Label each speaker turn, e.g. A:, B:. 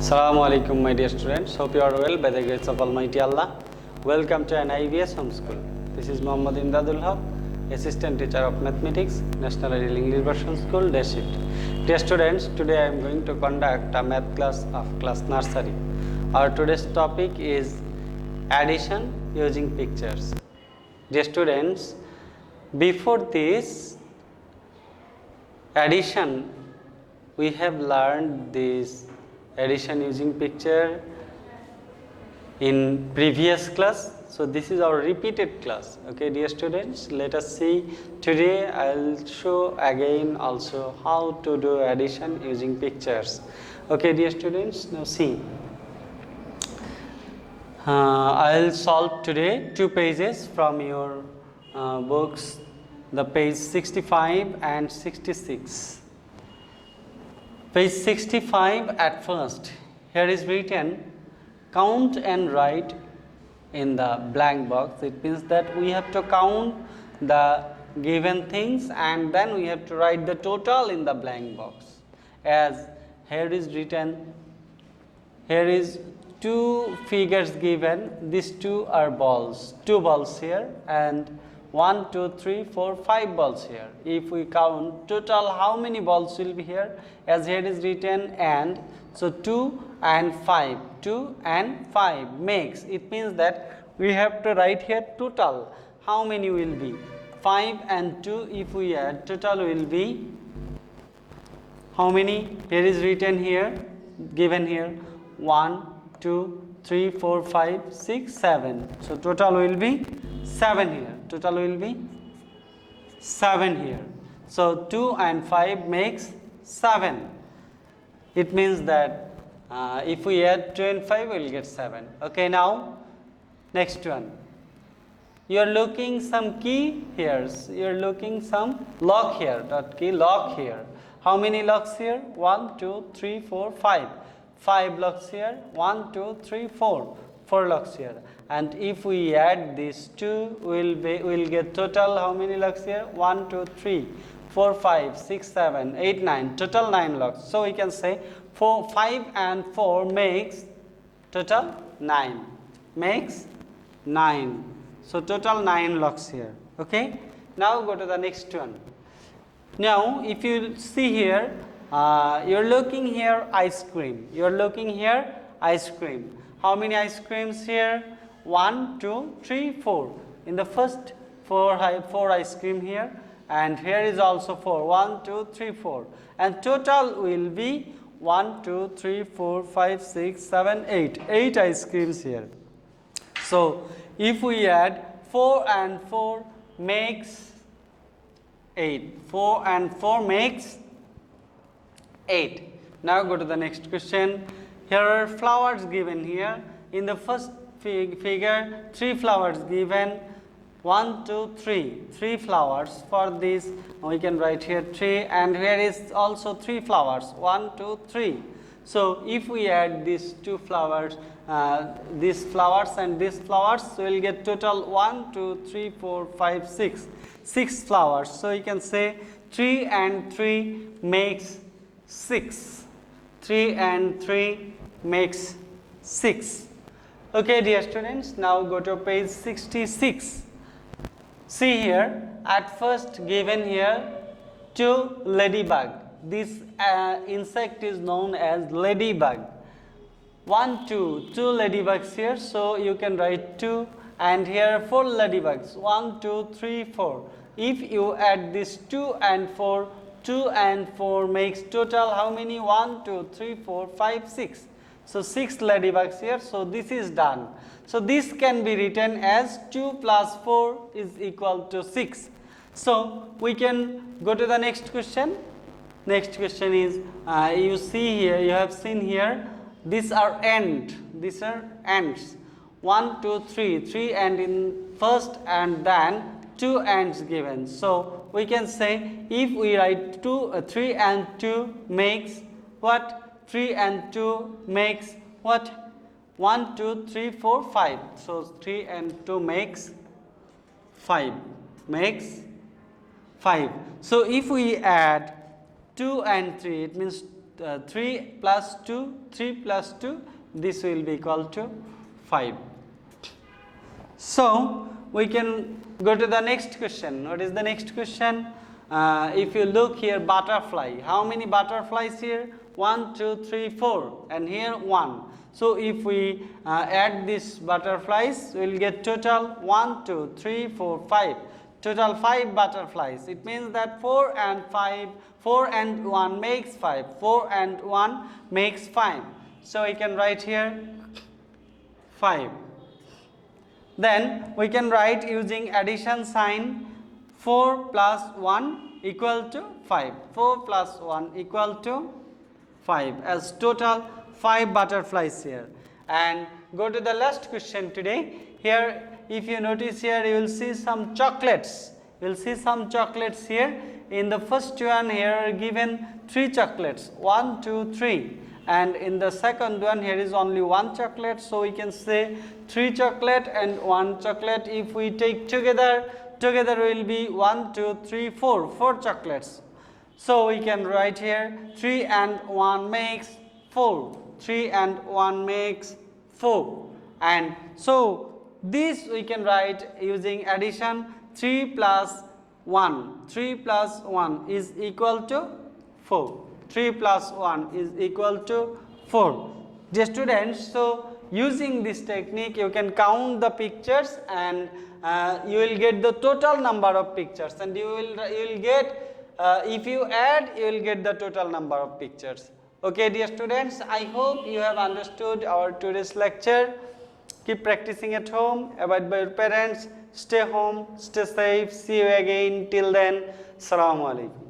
A: Assalamu alaikum my dear students, hope you are well by the grace of Almighty Allah. Welcome to an IVS homeschool. This is Muhammad Emdadul Haque, Assistant Teacher of Mathematics, National Ideal English Version School, Day Shift. Dear students, today I am going to conduct a math class of class nursery. Our today's topic is addition using pictures. Dear students, before this addition, we have learned this addition using picture in previous class. So this is our repeated class. Okay, dear students, let us see. Today I will show again also how to do addition using pictures. Okay, dear students, now see. I will solve today two pages from your books, the page 65 and 66. Page 65 at first, here is written count and write in the blank box. It means that we have to count the given things and then we have to write the total in the blank box. As here is written, here is two figures given, these two are balls, two balls here and 1, 2, 3, 4, 5 balls here. If we count total, how many balls will be here? As here is written and, so 2 and 5, 2 and 5 makes. It means that we have to write here total. How many will be? 5 and 2 if we add, total will be how many? Here is written here, given here 1, 2, 3, 4, 5, 6, 7. So total will be 7 here. Total will be 7 here. So 2 and 5 makes 7. It means that if we add 2 and 5, we will get 7. Okay, now next one. You are looking some key here. You are looking some lock here. Dot key lock here. How many locks here? 1, 2, 3, 4, 5. 5 locks here. 1, 2, 3, 4. 4 locks here. And if we add these two, we'll get total how many locks here? 1, 2, 3, 4, 5, 6, 7, 8, 9. Total 9 locks. So we can say 4, 5 and 4 makes total 9. Makes 9. So total 9 locks here. Okay. Now go to the next one. Now if you see here, you're looking here ice cream. You're looking here ice cream. How many ice creams here? 1, 2, 3, 4. In the first 4 ice cream here, and here is also 4. 1, 2, 3, 4. And total will be 1, 2, 3, 4, 5, 6, 7, 8. 8 ice creams here. So if we add 4 and 4 makes 8. 4 and 4 makes 8. Now go to the next question. Here are flowers given here. In the first figure, 3 flowers given. 1, 2, 3. 3 flowers. For this, we can write here 3. And here is also 3 flowers. 1, 2, 3. So if we add these 2 flowers, these flowers and these flowers, so we'll get total 1, 2, 3, 4, 5, 6. 6 flowers. So you can say 3 and 3 makes 6. 3 and 3 makes 6. Okay, dear students, now go to page 66. See here, at first given here 2 ladybug. This insect is known as ladybug. 1, 2, 2 ladybugs here, so you can write 2 and here 4 ladybugs. 1, 2, 3, 4. If you add this 2 and 4, 2 and 4 makes total how many? 1, 2, 3, 4, 5, 6. So 6 ladybugs here. So this is done. So this can be written as 2 plus 4 is equal to 6. So we can go to the next question. Next question is, you see here, you have seen here, these are ants. These are ants. 1, 2, 3. 3 and in first and then 2 ants given. So we can say if we write 3 and 2 makes what? 3 and 2 makes what? 1, 2, 3, 4, 5. So 3 and 2 makes 5. Makes 5. So if we add 2 and 3, it means 3 plus 2, 3 plus 2, this will be equal to 5. So we can go to the next question. What is the next question? If you look here, butterfly. How many butterflies here? 1, 2, 3, 4, and here 1. So if we add these butterflies, we will get total 1, 2, 3, 4, 5. Total 5 butterflies. It means that 4 and 5, 4 and 1 makes 5. 4 and 1 makes 5. So we can write here 5. Then we can write using addition sign 4 plus 1 equal to 5. 4 plus 1 equal to 5 as total 5 butterflies here. And go to the last question today. Here if you notice here, you will see some chocolates. You will see some chocolates here. In the first one here are given 3 chocolates, 1, 2, 3. And in the second one here is only 1 chocolate. So we can say 3 chocolate and 1 chocolate. If we take together will be 1, 2, 3, 4. 4 chocolates. So we can write here 3 and 1 makes 4. 3 and 1 makes 4. And so this we can write using addition 3 plus 1. 3 plus 1 is equal to 4. 3 plus 1 is equal to 4. Dear students, so using this technique you can count the pictures and you will get the total number of pictures, and you will get if you add you will get the total number of pictures. Okay dear students, I hope you have understood our today's lecture. Keep practicing at home, abide by your parents, stay home, stay safe, see you again. Till then, Assalamu alaikum.